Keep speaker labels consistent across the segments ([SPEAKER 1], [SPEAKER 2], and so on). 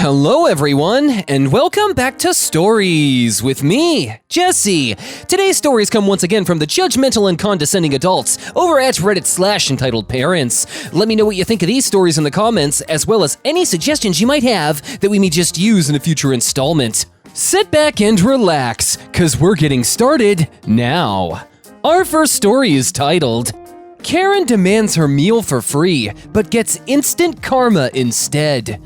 [SPEAKER 1] Hello everyone, and welcome back to Stories with me, Jesse. Today's stories come once again from the judgmental and condescending adults over at Reddit/entitledparents. Let me know what you think of these stories in the comments, as well as any suggestions you might have that we may just use in a future installment. Sit back and relax, cause we're getting started now. Our first story is titled, Karen demands her meal for free, but gets instant karma instead.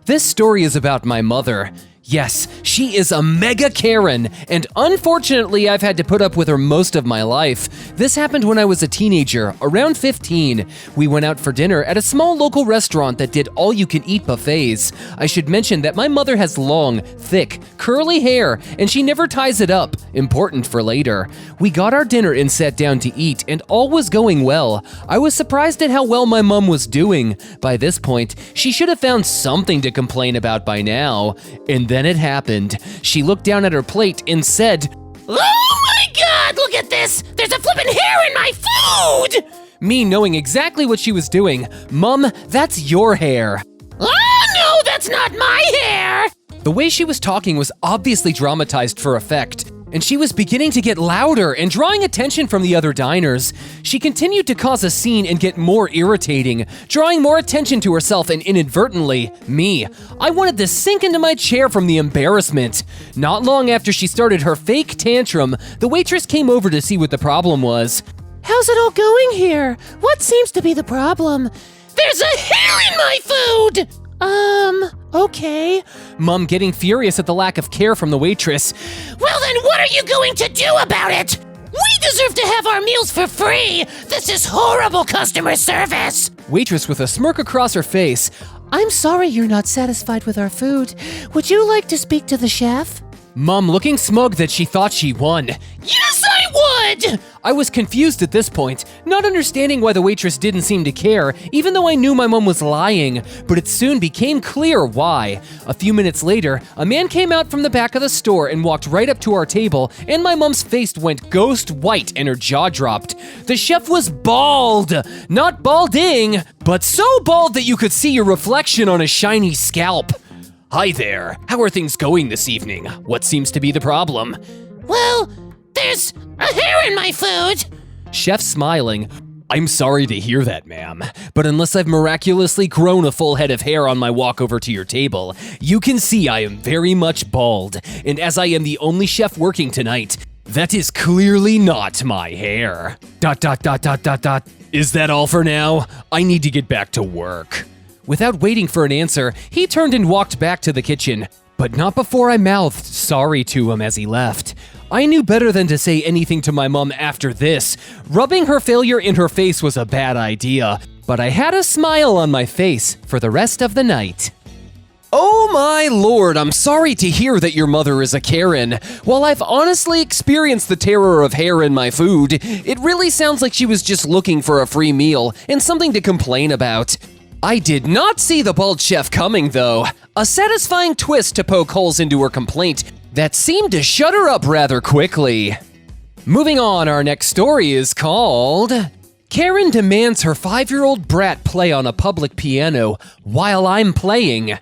[SPEAKER 1] This story is about my mother. Yes, she is a mega Karen, and unfortunately I've had to put up with her most of my life. This happened when I was a teenager, around 15. We went out for dinner at a small local restaurant that did all-you-can-eat buffets. I should mention that my mother has long, thick, curly hair, and she never ties it up, important for later. We got our dinner and sat down to eat, and all was going well. I was surprised at how well my mom was doing. By this point, she should have found something to complain about by now. And then it happened. She looked down at her plate and said,
[SPEAKER 2] "Oh my God, look at this! There's a flippin' hair in my food!"
[SPEAKER 1] Me knowing exactly what she was doing. Mom, that's your hair.
[SPEAKER 2] Oh no, that's not my hair!
[SPEAKER 1] The way she was talking was obviously dramatized for effect, and she was beginning to get louder and drawing attention from the other diners. She continued to cause a scene and get more irritating, drawing more attention to herself and inadvertently, me. I wanted to sink into my chair from the embarrassment. Not long after she started her fake tantrum, the waitress came over to see what the problem was.
[SPEAKER 2] "How's it all going here? What seems to be the problem?" "There's a hair in my food!" Okay.
[SPEAKER 1] Mom getting furious at the lack of care from the waitress.
[SPEAKER 2] "Well then, what are you going to do about it? We deserve to have our meals for free! This is horrible customer service!"
[SPEAKER 1] Waitress with a smirk across her face.
[SPEAKER 2] "I'm sorry you're not satisfied with our food. Would you like to speak to the chef?"
[SPEAKER 1] Mom looking smug that she thought she won.
[SPEAKER 2] "Yes, I would!"
[SPEAKER 1] I was confused at this point, not understanding why the waitress didn't seem to care, even though I knew my mom was lying, but it soon became clear why. A few minutes later, a man came out from the back of the store and walked right up to our table, and my mom's face went ghost white and her jaw dropped. The chef was bald! Not balding, but so bald that you could see your reflection on a shiny scalp. Hi there, how are things going this evening? What seems to be the problem?
[SPEAKER 2] "Well, there's a hair in my food."
[SPEAKER 1] Chef smiling. I'm sorry to hear that, ma'am, but unless I've miraculously grown a full head of hair on my walk over to your table, you can see I am very much bald, and as I am the only chef working tonight, that is clearly not my hair. ... Is that all for now? I need to get back to work. Without waiting for an answer, he turned and walked back to the kitchen, but not before I mouthed sorry to him as he left. I knew better than to say anything to my mom after this. Rubbing her failure in her face was a bad idea, but I had a smile on my face for the rest of the night. Oh my lord, I'm sorry to hear that your mother is a Karen. While I've honestly experienced the terror of hair in my food, it really sounds like she was just looking for a free meal and something to complain about. I did not see the bald chef coming, though. A satisfying twist to poke holes into her complaint that seemed to shut her up rather quickly. Moving on, our next story is called Karen demands her 5-year-old brat play on a public piano while I'm playing.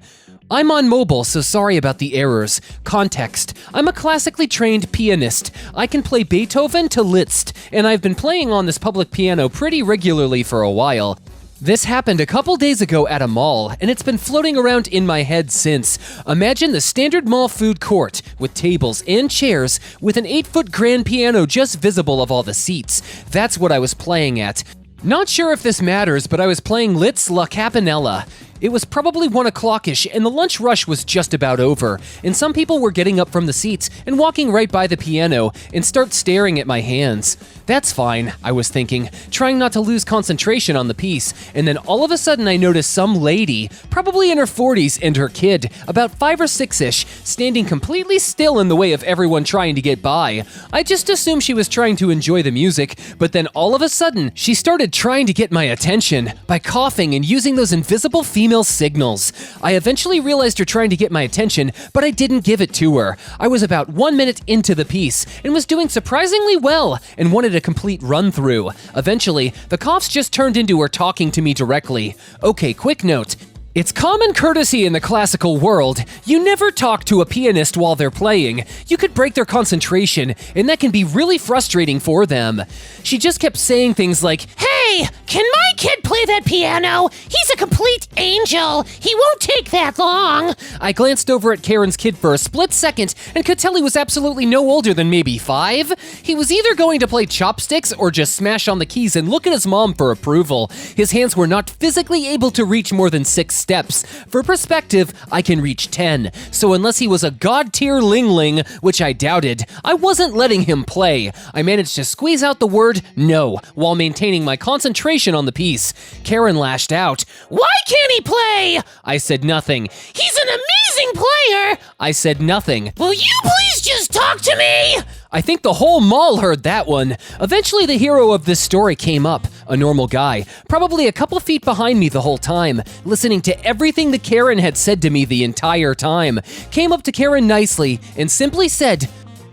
[SPEAKER 1] I'm on mobile, so sorry about the errors. Context: I'm a classically trained pianist. I can play Beethoven to Liszt, and I've been playing on this public piano pretty regularly for a while. This happened a couple days ago at a mall, and it's been floating around in my head since. Imagine the standard mall food court, with tables and chairs, with an 8-foot grand piano just visible of all the seats. That's what I was playing at. Not sure if this matters, but I was playing Liszt's La Campanella. It was probably 1 o'clock-ish, and the lunch rush was just about over, and some people were getting up from the seats and walking right by the piano and start staring at my hands. That's fine, I was thinking, trying not to lose concentration on the piece, and then all of a sudden I noticed some lady, probably in her 40s, and her kid, about 5 or 6-ish, standing completely still in the way of everyone trying to get by. I just assumed she was trying to enjoy the music, but then all of a sudden, she started trying to get my attention by coughing and using those invisible female signals. I eventually realized her trying to get my attention, but I didn't give it to her. I was about 1 minute into the piece and was doing surprisingly well and wanted a complete run-through. Eventually, the coughs just turned into her talking to me directly. Okay, quick note. It's common courtesy in the classical world. You never talk to a pianist while they're playing. You could break their concentration, and that can be really frustrating for them. She just kept saying things like,
[SPEAKER 2] Hey, can my kid play that piano? He's a complete angel. He won't take that long.
[SPEAKER 1] I glanced over at Karen's kid for a split second and could tell he was absolutely no older than maybe 5. He was either going to play chopsticks or just smash on the keys and look at his mom for approval. His hands were not physically able to reach more than 6 steps. For perspective, I can reach 10. So unless he was a god-tier Ling-Ling, which I doubted, I wasn't letting him play. I managed to squeeze out the word no while maintaining my concentration on the piece. Karen lashed out.
[SPEAKER 2] Why can't he play?
[SPEAKER 1] I said nothing.
[SPEAKER 2] He's an amazing player.
[SPEAKER 1] I said nothing.
[SPEAKER 2] Will you please just talk to me?
[SPEAKER 1] I think the whole mall heard that one. Eventually, the hero of this story came up, a normal guy, probably a couple feet behind me the whole time, listening to everything that Karen had said to me the entire time. Came up to Karen nicely and simply said,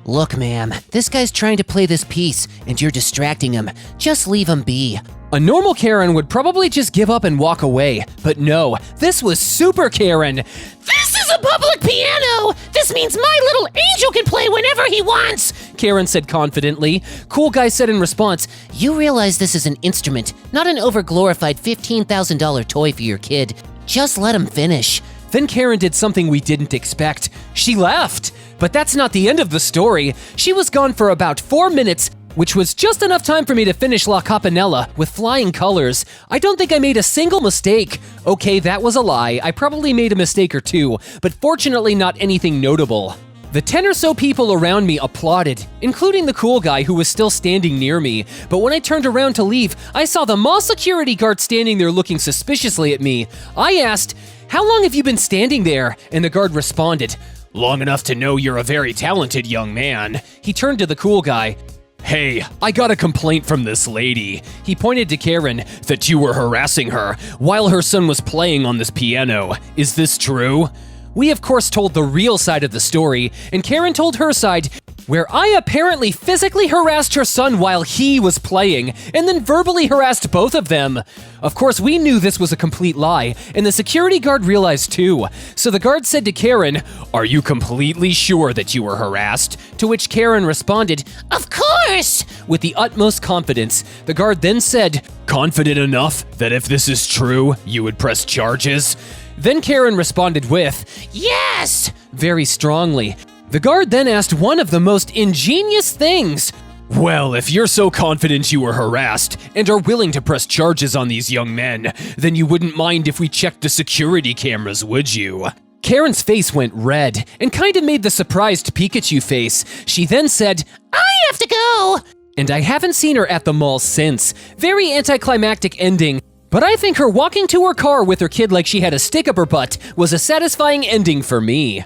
[SPEAKER 2] Look, ma'am, this guy's trying to play this piece, and you're distracting him. Just leave him be.
[SPEAKER 1] A normal Karen would probably just give up and walk away, but no, this was Super Karen.
[SPEAKER 2] This is a public piano! This means my little angel can play whenever he wants!
[SPEAKER 1] Karen said confidently. Cool Guy said in response,
[SPEAKER 2] You realize this is an instrument, not an overglorified $15,000 toy for your kid. Just let him finish.
[SPEAKER 1] Then Karen did something we didn't expect. She left. But that's not the end of the story. She was gone for about 4 minutes, which was just enough time for me to finish La Campanella with flying colors. I don't think I made a single mistake. Okay, that was a lie. I probably made a mistake or two, but fortunately not anything notable. The 10 or so people around me applauded, including the cool guy who was still standing near me. But when I turned around to leave, I saw the mall security guard standing there looking suspiciously at me. I asked, How long have you been standing there? And the guard responded, Long enough to know you're a very talented young man. He turned to the cool guy. Hey, I got a complaint from this lady. He pointed to Karen that you were harassing her while her son was playing on this piano. Is this true? We of course told the real side of the story, and Karen told her side, where I apparently physically harassed her son while he was playing, and then verbally harassed both of them. Of course, we knew this was a complete lie, and the security guard realized too. So the guard said to Karen, Are you completely sure that you were harassed? To which Karen responded,
[SPEAKER 2] Of course!
[SPEAKER 1] With the utmost confidence. The guard then said, Confident enough that if this is true, you would press charges? Then Karen responded with,
[SPEAKER 2] Yes!
[SPEAKER 1] Very strongly. The guard then asked one of the most ingenious things. Well, if you're so confident you were harassed and are willing to press charges on these young men, then you wouldn't mind if we checked the security cameras, would you? Karen's face went red and kind of made the surprised Pikachu face. She then said,
[SPEAKER 2] I have to go!
[SPEAKER 1] And I haven't seen her at the mall since. Very anticlimactic ending. But I think her walking to her car with her kid like she had a stick up her butt was a satisfying ending for me.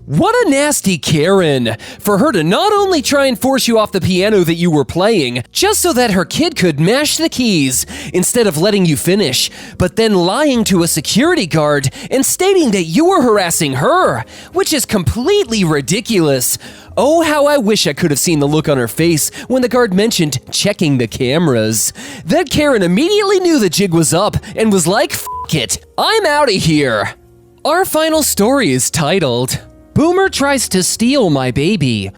[SPEAKER 1] What a nasty Karen! For her to not only try and force you off the piano that you were playing, just so that her kid could mash the keys instead of letting you finish, but then lying to a security guard and stating that you were harassing her, which is completely ridiculous. Oh, how I wish I could have seen the look on her face when the guard mentioned checking the cameras. Then Karen immediately knew the jig was up and was like, F it, I'm out of here. Our final story is titled, Boomer Tries to Steal My Baby.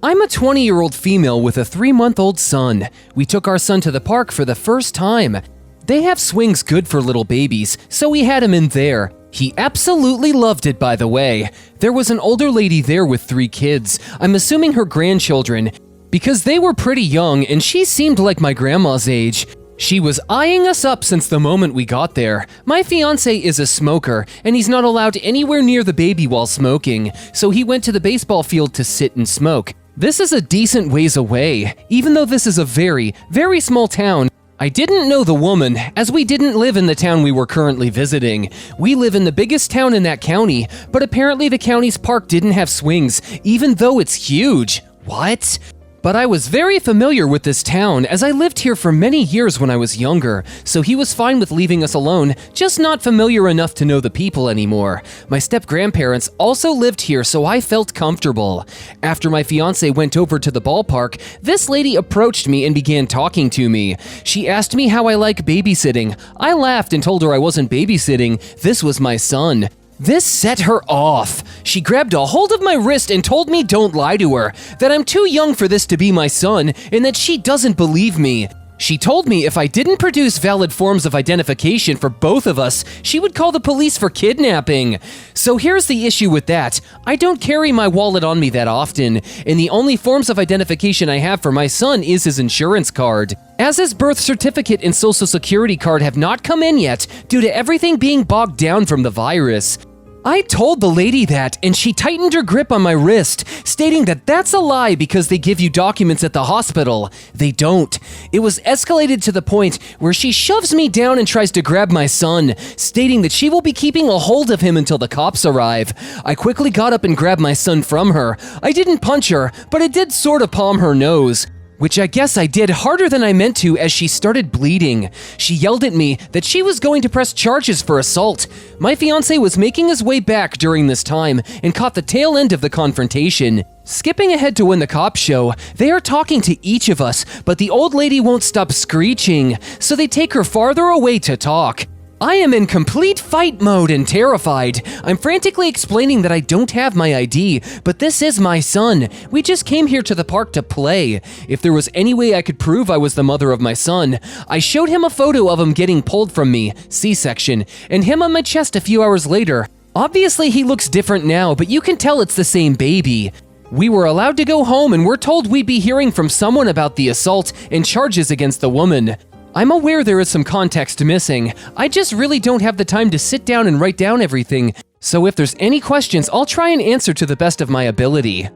[SPEAKER 1] I'm a 20-year-old female with a 3-month-old son. We took our son to the park for the first time. They have swings good for little babies, so we had him in there. He absolutely loved it, by the way. There was an older lady there with 3 kids. I'm assuming her grandchildren, because they were pretty young and she seemed like my grandma's age. She was eyeing us up since the moment we got there. My fiancé is a smoker, and he's not allowed anywhere near the baby while smoking, so he went to the baseball field to sit and smoke. This is a decent ways away, even though this is a very, very small town. I didn't know the woman, as we didn't live in the town we were currently visiting. We live in the biggest town in that county, but apparently the county's park didn't have swings, even though it's huge. What? But I was very familiar with this town as I lived here for many years when I was younger, so he was fine with leaving us alone, just not familiar enough to know the people anymore. My step-grandparents also lived here, so I felt comfortable. After my fiance went over to the ballpark, this lady approached me and began talking to me. She asked me how I like babysitting. I laughed and told her I wasn't babysitting, this was my son. This set her off. She grabbed a hold of my wrist and told me don't lie to her, that I'm too young for this to be my son, and that she doesn't believe me. She told me if I didn't produce valid forms of identification for both of us, she would call the police for kidnapping. So here's the issue with that. I don't carry my wallet on me that often, and the only forms of identification I have for my son is his insurance card. As his birth certificate and social security card have not come in yet due to everything being bogged down from the virus. I told the lady that, and she tightened her grip on my wrist, stating that that's a lie because they give you documents at the hospital. They don't. It was escalated to the point where she shoves me down and tries to grab my son, stating that she will be keeping a hold of him until the cops arrive. I quickly got up and grabbed my son from her. I didn't punch her, but I did sort of palm her nose, which I guess I did harder than I meant to as she started bleeding. She yelled at me that she was going to press charges for assault. My fiancé was making his way back during this time and caught the tail end of the confrontation. Skipping ahead to when the cops show, they are talking to each of us, but the old lady won't stop screeching, so they take her farther away to talk. I am in complete fight mode and terrified. I'm frantically explaining that I don't have my ID, but this is my son. We just came here to the park to play. If there was any way I could prove I was the mother of my son, I showed him a photo of him getting pulled from me, C-section, and him on my chest a few hours later. Obviously he looks different now, but you can tell it's the same baby. We were allowed to go home and we're told we'd be hearing from someone about the assault and charges against the woman. I'm aware there is some context missing. I just really don't have the time to sit down and write down everything. So if there's any questions, I'll try and answer to the best of my ability.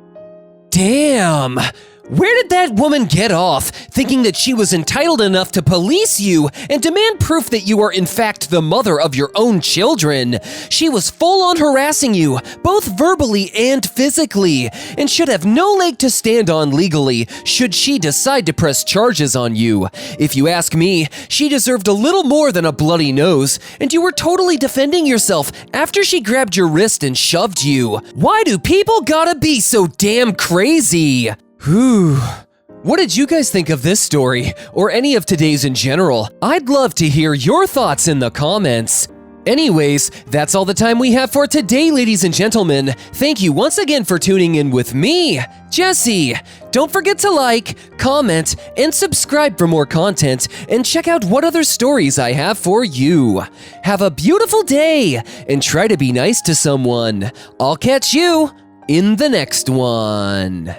[SPEAKER 3] Damn! Where did that woman get off, thinking that she was entitled enough to police you and demand proof that you are in fact the mother of your own children? She was full-on harassing you, both verbally and physically, and should have no leg to stand on legally should she decide to press charges on you. If you ask me, she deserved a little more than a bloody nose, and you were totally defending yourself after she grabbed your wrist and shoved you. Why do people gotta be so damn crazy?
[SPEAKER 1] Whew. What did you guys think of this story, or any of today's in general? I'd love to hear your thoughts in the comments. Anyways, that's all the time we have for today, ladies and gentlemen. Thank you once again for tuning in with me, Jesse. Don't forget to like, comment, and subscribe for more content, and check out what other stories I have for you. Have a beautiful day, and try to be nice to someone. I'll catch you in the next one.